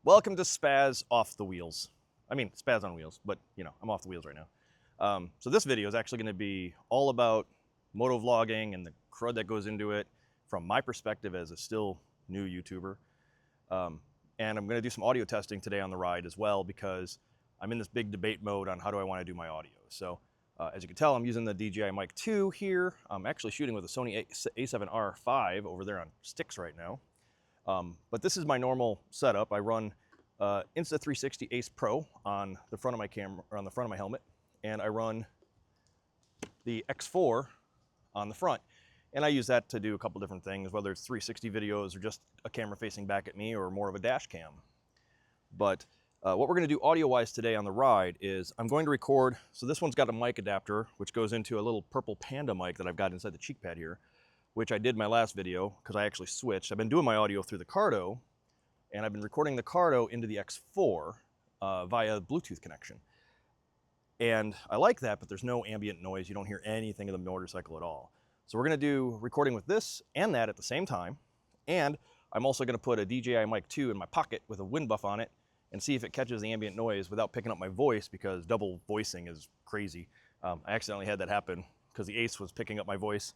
Welcome to Spaz Off the Wheels. I mean, Spaz on Wheels, but you know, I'm off the wheels right now. So this video is actually gonna be all about motovlogging and the crud that goes into it from my perspective as a still new YouTuber. And I'm gonna do some audio testing today on the ride as well, because I'm in this big debate mode on how do I wanna do my audio. So as you can tell, I'm using the DJI Mic 2 here. I'm actually shooting with a Sony A7R5 over there on sticks right now. But this is my normal setup. I run Insta360 Ace Pro on the front of my camera, or on the front of my helmet, and I run the X4 on the front. And I use that to do a couple different things, whether it's 360 videos or just a camera facing back at me or more of a dash cam. But what we're gonna do audio-wise today on the ride is I'm going to record, so this one's got a mic adapter, which goes into a little purple Panda mic that I've got inside the cheek pad here, which I did my last video because I actually switched. I've been doing my audio through the Cardo, and I've been recording the Cardo into the X4 via Bluetooth connection. And I like that, but there's no ambient noise. You don't hear anything of the motorcycle at all. So we're gonna do recording with this and that at the same time. And I'm also gonna put a DJI Mic 2 in my pocket with a wind buff on it and see if it catches the ambient noise without picking up my voice, because double voicing is crazy. I accidentally had that happen because the Ace was picking up my voice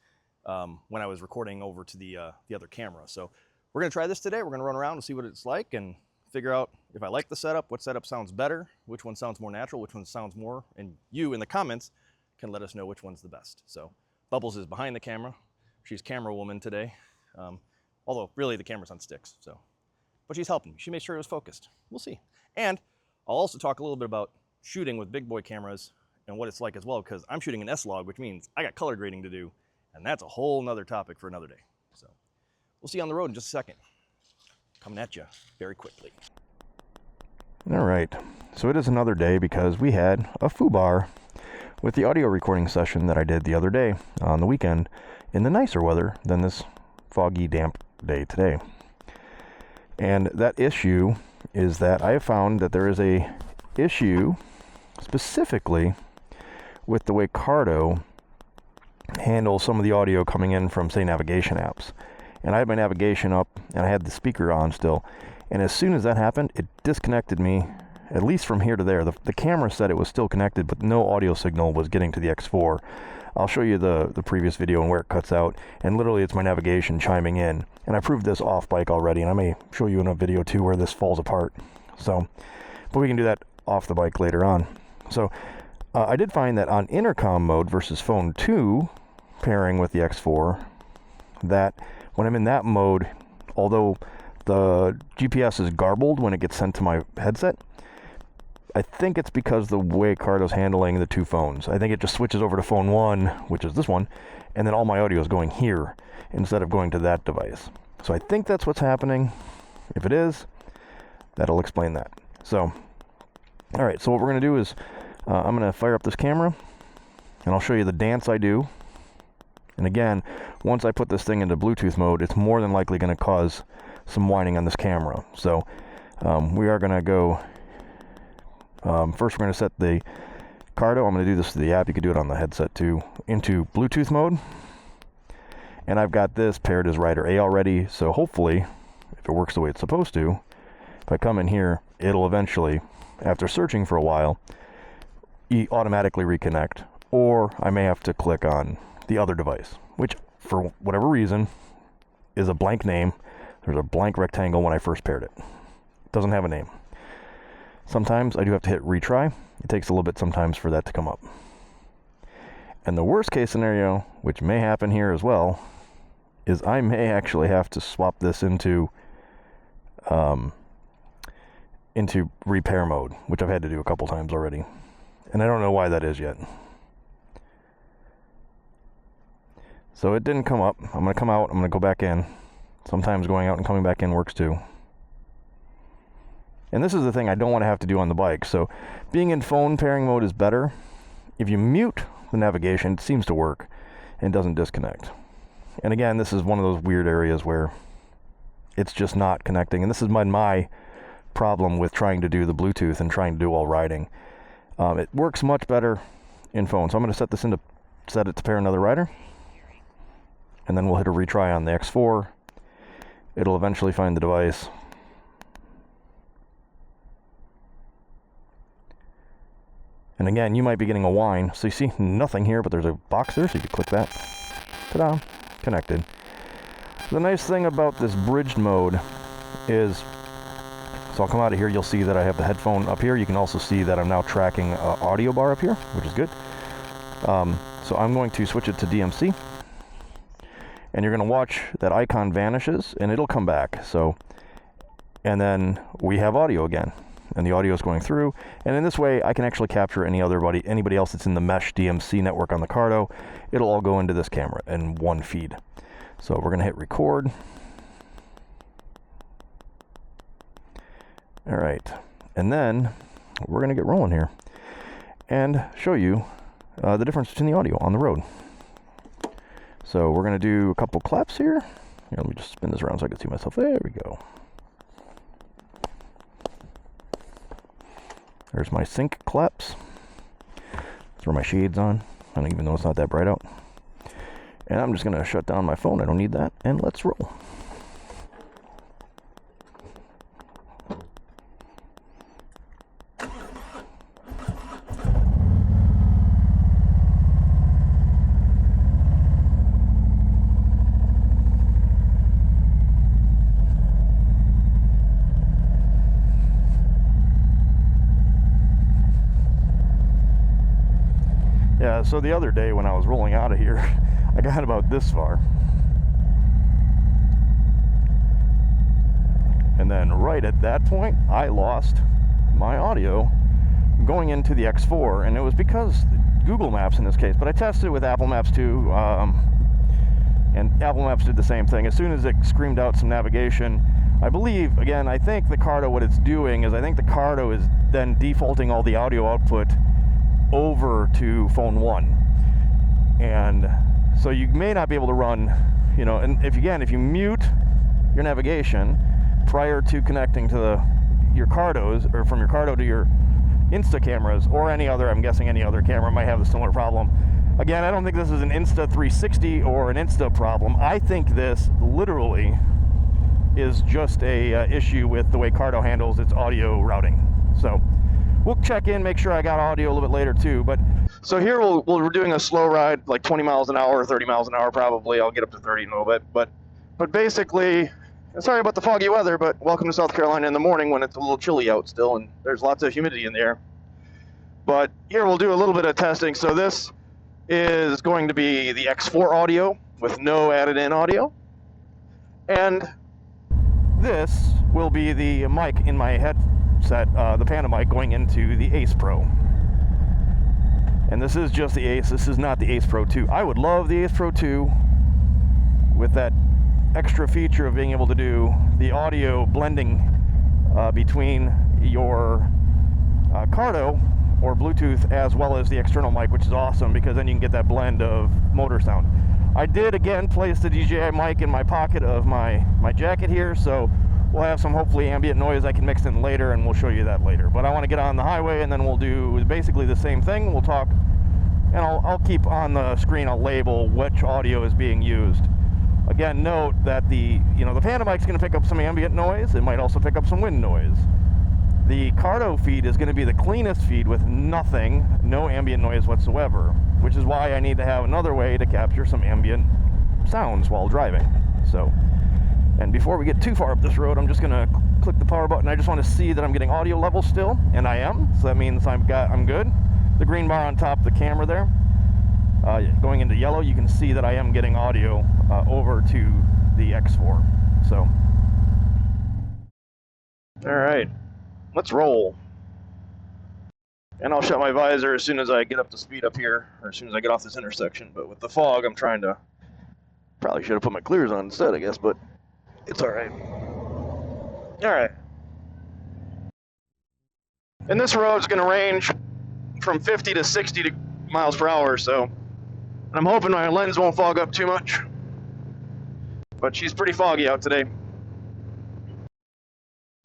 when I was recording over to the other camera. So we're gonna try this today. We're gonna run around and see what it's like and figure out if I like the setup, what setup sounds better, which one sounds more natural, which one sounds more, and you in the comments can let us know which one's the best. So Bubbles is behind the camera. She's camera woman today. Although really the camera's on sticks, so. But she's helping me. She made sure it was focused. We'll see. And I'll also talk a little bit about shooting with big boy cameras and what it's like as well, because I'm shooting an S-Log, which means I got color grading to do, and that's a whole nother topic for another day. So we'll see you on the road in just a second. Coming at you very quickly. All right, so it is another day because we had a foobar with the audio recording session that I did the other day on the weekend in the nicer weather than this foggy, damp day today. And that issue is that I have found that there is a issue specifically with the way Cardo handles some of the audio coming in from, say, navigation apps. And I had my navigation up and I had the speaker on still. And as soon as that happened, it disconnected me, at least from here to there. The camera said it was still connected, but no audio signal was getting to the X4. I'll show you the previous video and where it cuts out. And literally it's my navigation chiming in. And I proved this off bike already, and I may show you in a video too where this falls apart. So, but we can do that off the bike later on. So I did find that on intercom mode versus phone 2 pairing with the X4, that when I'm in that mode, although the GPS is garbled when it gets sent to my headset, I think it's because the way Cardo's handling the two phones. I think it just switches over to phone 1, which is this one, and then all my audio is going here instead of going to that device. So I think that's what's happening. If it is, that'll explain that. So, all right, so what we're gonna do is I'm gonna fire up this camera and I'll show you the dance I do. And again, once I put this thing into Bluetooth mode, it's more than likely gonna cause some whining on this camera. So we are gonna go, first we're gonna set the Cardo. I'm gonna do this to the app. You could do it on the headset too, into Bluetooth mode. And I've got this paired as Rider A already, so hopefully, if it works the way it's supposed to, if I come in here, it'll eventually, after searching for a while, automatically reconnect, or I may have to click on the other device, which for whatever reason is a blank name. There's a blank rectangle when I first paired it. It doesn't have a name. Sometimes I do have to hit retry. It takes a little bit sometimes for that to come up. And the worst case scenario, which may happen here as well, is I may actually have to swap this into repair mode, which I've had to do a couple times already. And I don't know why that is yet. So it didn't come up. I'm going to come out. I'm going to go back in. Sometimes going out and coming back in works too. And this is the thing I don't want to have to do on the bike. So being in phone pairing mode is better. If you mute the navigation, it seems to work and doesn't disconnect. And again, this is one of those weird areas where it's just not connecting. And this is my problem with trying to do the Bluetooth and trying to do all riding. It works much better in phone. So I'm going to set it to pair another rider. And then we'll hit a retry on the X4. It'll eventually find the device. And again, you might be getting a whine. So you see nothing here, but there's a box there, so you can click that. Ta-da, connected. The nice thing about this bridged mode is, so I'll come out of here, you'll see that I have the headphone up here. You can also see that I'm now tracking audio bar up here, which is good. So I'm going to switch it to DMC. And you're going to watch that icon vanishes, and it'll come back. So, and then we have audio again. And the audio is going through, and in this way I can actually capture anybody else that's in the mesh DMC network on the Cardo. It'll all go into this camera in one feed. So we're going to hit record. All right, and then we're going to get rolling here and show you the difference between the audio on the road. So we're going to do a couple claps here. Let me just spin this around so I can see myself. There we go. There's my sync claps. Throw my shades on. I don't even know it's not that bright out. And I'm just going to shut down my phone. I don't need that. And let's roll. Yeah, so the other day when I was rolling out of here, I got about this far. And then right at that point, I lost my audio going into the X4, and it was because Google Maps in this case, but I tested it with Apple Maps too, and Apple Maps did the same thing. As soon as it screamed out some navigation, I believe, again, I think the Cardo, what it's doing is I think the Cardo is then defaulting all the audio output over to phone 1, and so you may not be able to run, and if you mute your navigation prior to connecting to your Cardos, or from your Cardo to your Insta cameras, or any other, I'm guessing any other camera might have a similar problem. Again, I don't think this is an Insta360 or an Insta problem. I think this literally is just a issue with the way Cardo handles its audio routing. So we'll check in, make sure I got audio a little bit later too. But so here we're doing a slow ride, like 20 miles an hour, 30 miles an hour probably. I'll get up to 30 in a little bit. But basically, sorry about the foggy weather, but welcome to South Carolina in the morning when it's a little chilly out still, and there's lots of humidity in the air. But here we'll do a little bit of testing. So this is going to be the X4 audio with no added in audio. And this will be the mic in my headset, the Panda mic going into the Ace Pro. And this is just the Ace, this is not the Ace Pro 2. I would love the Ace Pro 2 with that extra feature of being able to do the audio blending between your Cardo or Bluetooth as well as the external mic, which is awesome because then you can get that blend of motor sound. I did again place the DJI mic in my pocket of my jacket here, so we'll have some hopefully ambient noise I can mix in later, and we'll show you that later. But I want to get on the highway, and then we'll do basically the same thing. We'll talk, and I'll keep on the screen, I'll label which audio is being used. Again, note that the Panda mic's going to pick up some ambient noise. It might also pick up some wind noise. The Cardo feed is going to be the cleanest feed with nothing, no ambient noise whatsoever, which is why I need to have another way to capture some ambient sounds while driving. So, and before we get too far up this road, I'm just going to click the power button. I just want to see that I'm getting audio level still, and I am. So that means I'm good. The green bar on top of the camera there, going into yellow, you can see that I am getting audio over to the X4. So, all right, let's roll. And I'll shut my visor as soon as I get up to speed up here, or as soon as I get off this intersection. But with the fog, I'm trying to, probably should have put my clears on instead, I guess, but it's all right. All right. And this road's going to range from 50 to 60 miles per hour, so I'm hoping my lens won't fog up too much. But she's pretty foggy out today.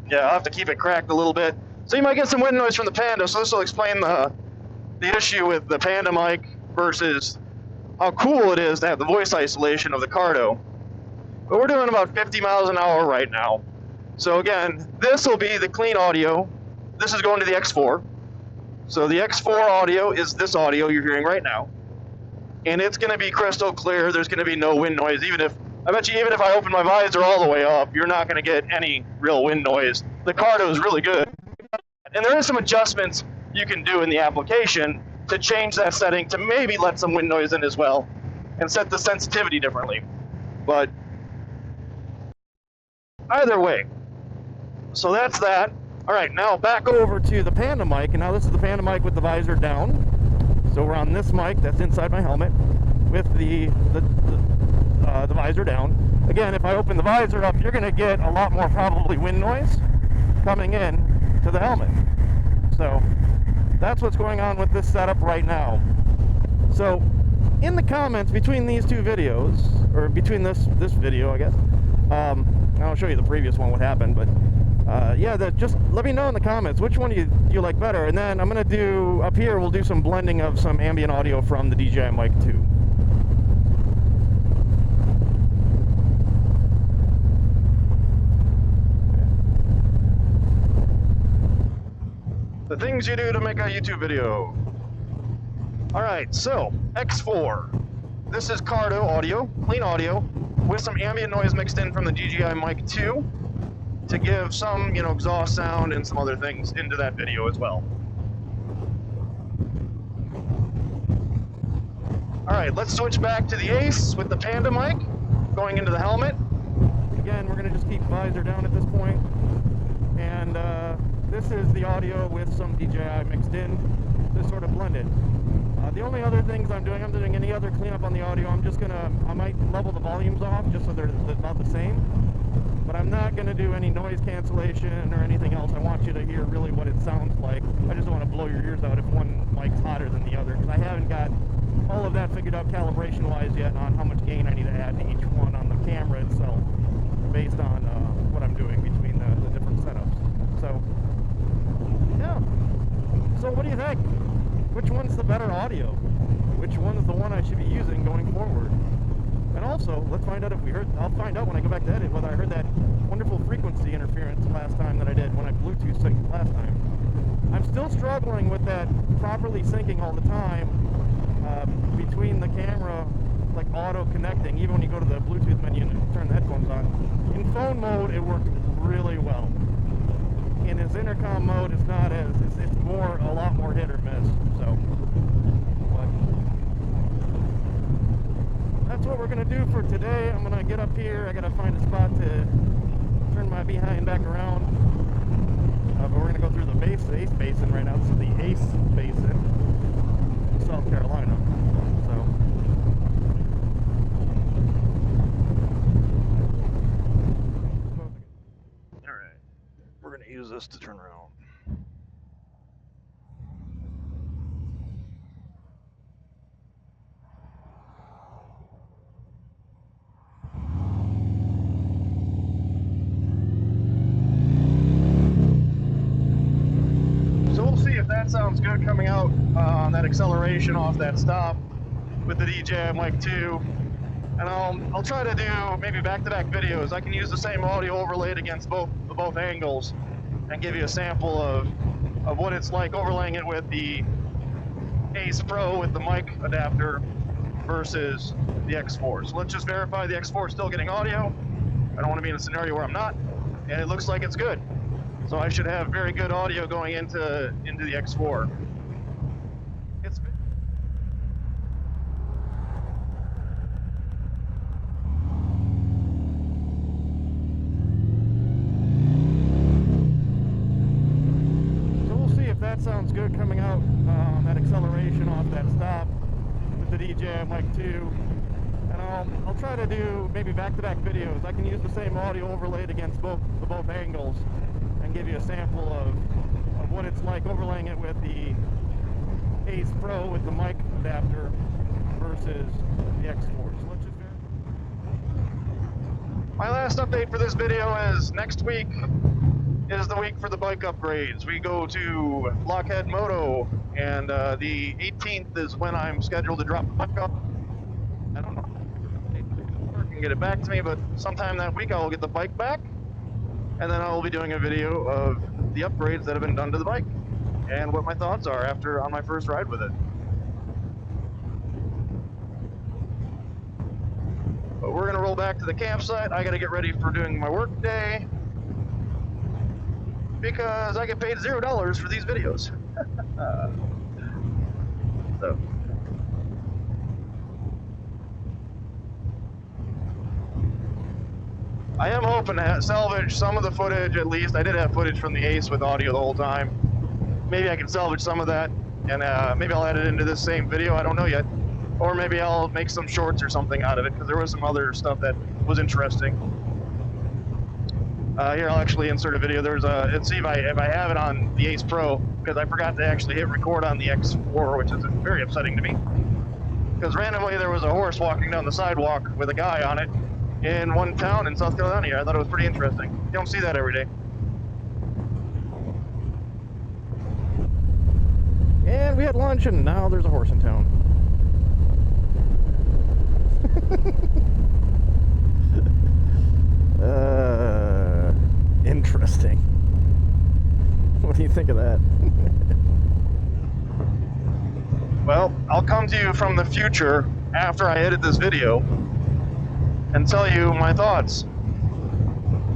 Yeah, I'll have to keep it cracked a little bit. So you might get some wind noise from the Panda, so this will explain the issue with the Panda mic versus how cool it is to have the voice isolation of the Cardo. But we're doing about 50 miles an hour right now. So again, this will be the clean audio. This is going to the X4. So the X4 audio is this audio you're hearing right now, and it's going to be crystal clear. There's going to be no wind noise. I bet you even if I open my visor all the way up, you're not going to get any real wind noise. The Cardo is really good. And there is some adjustments you can do in the application to change that setting to maybe let some wind noise in as well and set the sensitivity differently. But either way, so that's that. All right, now back over to the Panda mic, and now this is the Panda mic with the visor down. So we're on this mic that's inside my helmet with the visor down. Again, if I open the visor up, you're going to get a lot more probably wind noise coming in to the helmet. So that's what's going on with this setup right now. So in the comments between these two videos, or between this video, I guess, I'll show you the previous one what happened, but yeah, just let me know in the comments which one you like better, and then I'm gonna do up here, we'll do some blending of some ambient audio from the DJI Mic 2. The things you do to make a YouTube video. All right, so X4. This is Cardo audio, clean audio, with some ambient noise mixed in from the DJI Mic 2 to give some, exhaust sound and some other things into that video as well. All right, let's switch back to the Ace with the Panda mic going into the helmet. Again, we're gonna just keep visor down at this point. And this is the audio with some DJI mixed in to sort of blend it. The only other things I'm doing any other cleanup on the audio, I might level the volumes off just so they're about the same. But I'm not going to do any noise cancellation or anything else. I want you to hear really what it sounds like. I just don't want to blow your ears out if one mic's hotter than the other, because I haven't got all of that figured out calibration-wise yet on how much gain I need to add to each one on the camera itself, based on what I'm doing between the different setups. So, yeah. So what do you think? Which one's the better audio? Which one is the one I should be using going forward? And also, let's find out I'll find out when I go back to edit whether I heard that wonderful frequency interference last time that I did when I Bluetooth synced last time. I'm still struggling with that properly syncing all the time between the camera, like auto connecting, even when you go to the Bluetooth menu and turn the headphones on. In phone mode, it worked really well. In his intercom mode, it's not as, it's a lot more hit or miss, so. But that's what we're gonna do for today. I'm gonna get up here, I gotta find a spot to turn my behind back around. But we're gonna go through the Ace Basin right now. This is the Ace Basin, South Carolina, so. We're going to use this to turn around. So we'll see if that sounds good coming out on that acceleration off that stop with the DJI Mic 2. And I'll try to do maybe back-to-back videos. I can use the same audio overlaid against both angles and give you a sample of what it's like overlaying it with the Ace Pro with the mic adapter versus the X4. So let's just verify the X4 is still getting audio. I don't want to be in a scenario where I'm not, and it looks like it's good. So I should have very good audio going into the X4. That sounds good coming out on that acceleration off that stop with the DJI Mic 2. And I'll try to do maybe back-to-back videos. I can use the same audio overlaid against both angles and give you a sample of what it's like overlaying it with the Ace Pro with the mic adapter versus the X4. So let's just My last update for this video is next week is the week for the bike upgrades. We go to Blockhead Moto, and the 18th is when I'm scheduled to drop the bike off. I don't know if I can get it back to me, but sometime that week I will get the bike back, and then I will be doing a video of the upgrades that have been done to the bike. and what my thoughts are after on my first ride with it. But we're gonna roll back to the campsite. I gotta get ready for doing my work day because I get paid $0 for these videos. So. I am hoping to salvage some of the footage at least. I did have footage from the Ace with audio the whole time. Maybe I can salvage some of that, and maybe I'll add it into this same video. I don't know yet. Or maybe I'll make some shorts or something out of it, because there was some other stuff that was interesting. Here, I'll actually insert a video. Let's see if I have it on the Ace Pro, because I forgot to actually hit record on the X4, which is very upsetting to me. Because randomly there was a horse walking down the sidewalk with a guy on it in one town in South Carolina here. I thought it was pretty interesting. You don't see that every day. And we had lunch, and now there's a horse in town. Interesting. What do you think of that? Well, I'll come to you from the future after I edit this video and tell you my thoughts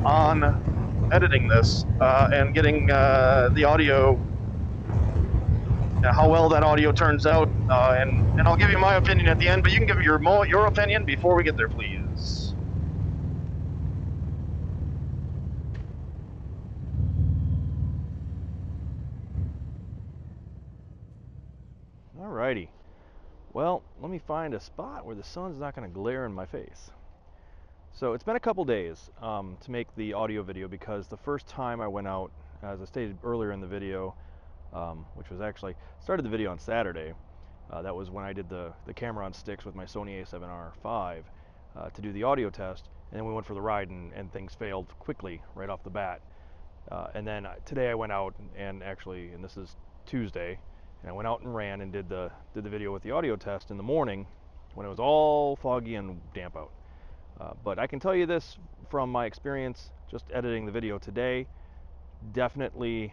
on editing this and getting the audio, how well that audio turns out, and I'll give you my opinion at the end, but you can give your opinion before we get there, please. Alrighty. Well, let me find a spot where the sun's not going to glare in my face. So it's been a couple days to make the audio video, because the first time I went out, as I stated earlier in the video, which was actually, started the video on Saturday. That was when I did the camera on sticks with my Sony a7R V to do the audio test, and then we went for the ride, and things failed quickly right off the bat. And then today I went out and actually, and this is Tuesday, and I went out and ran and did the video with the audio test in the morning when it was all foggy and damp out. But I can tell you this from my experience just editing the video today, definitely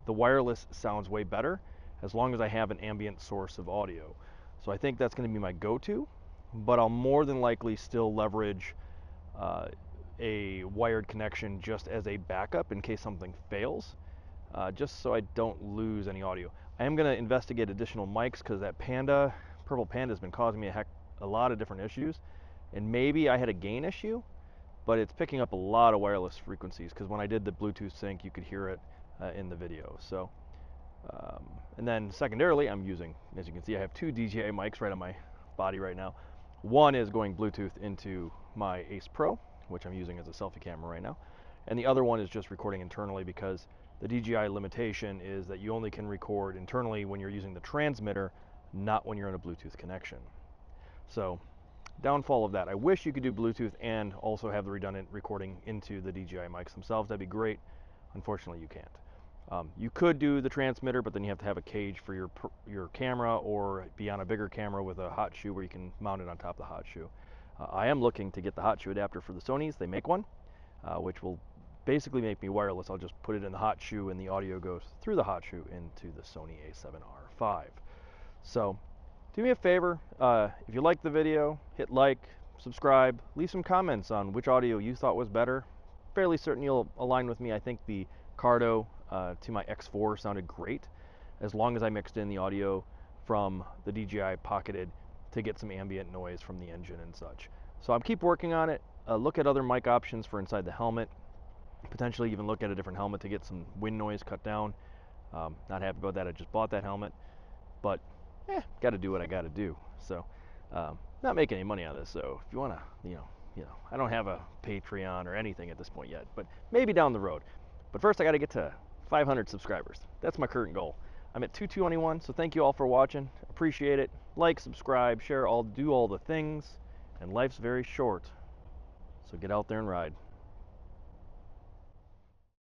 the wireless sounds way better as long as I have an ambient source of audio. So I think that's going to be my go-to, but I'll more than likely still leverage a wired connection just as a backup in case something fails, just so I don't lose any audio. I am going to investigate additional mics, because that Purple Panda has been causing me a lot of different issues, and maybe I had a gain issue, but it's picking up a lot of wireless frequencies, because when I did the Bluetooth sync you could hear it in the video. So and then secondarily, I'm using, as you can see, I have two DJI mics right on my body right now. One is going Bluetooth into my Ace Pro, which I'm using as a selfie camera right now, and the other one is just recording internally, because the DJI limitation is that you only can record internally when you're using the transmitter, not when you're in a Bluetooth connection. So downfall of that, I wish you could do Bluetooth and also have the redundant recording into the DJI mics themselves. That'd be great. Unfortunately, you can't. You could do the transmitter, but then you have to have a cage for your camera, or be on a bigger camera with a hot shoe where you can mount it on top of the hot shoe. I am looking to get the hot shoe adapter for the Sonys. They make one, which will basically make me wireless. I'll just put it in the hot shoe, and the audio goes through the hot shoe into the Sony a7R V. So do me a favor, if you like the video, hit like, subscribe, leave some comments on which audio you thought was better. Fairly certain you'll align with me. I think the Cardo to my X4 sounded great, as long as I mixed in the audio from the DJI pocketed to get some ambient noise from the engine and such. So I'll keep working on it. Look at other mic options for inside the helmet. Potentially even look at a different helmet to get some wind noise cut down. Not happy about that. I just bought that helmet, but got to do what I got to do. So not making any money on this. So if you want to, I don't have a Patreon or anything at this point yet, but maybe down the road. But first I got to get to 500 subscribers. That's my current goal. I'm at 221, so thank you all for watching. Appreciate it. Like, subscribe, share, do all the things. And life's very short, so get out there and ride.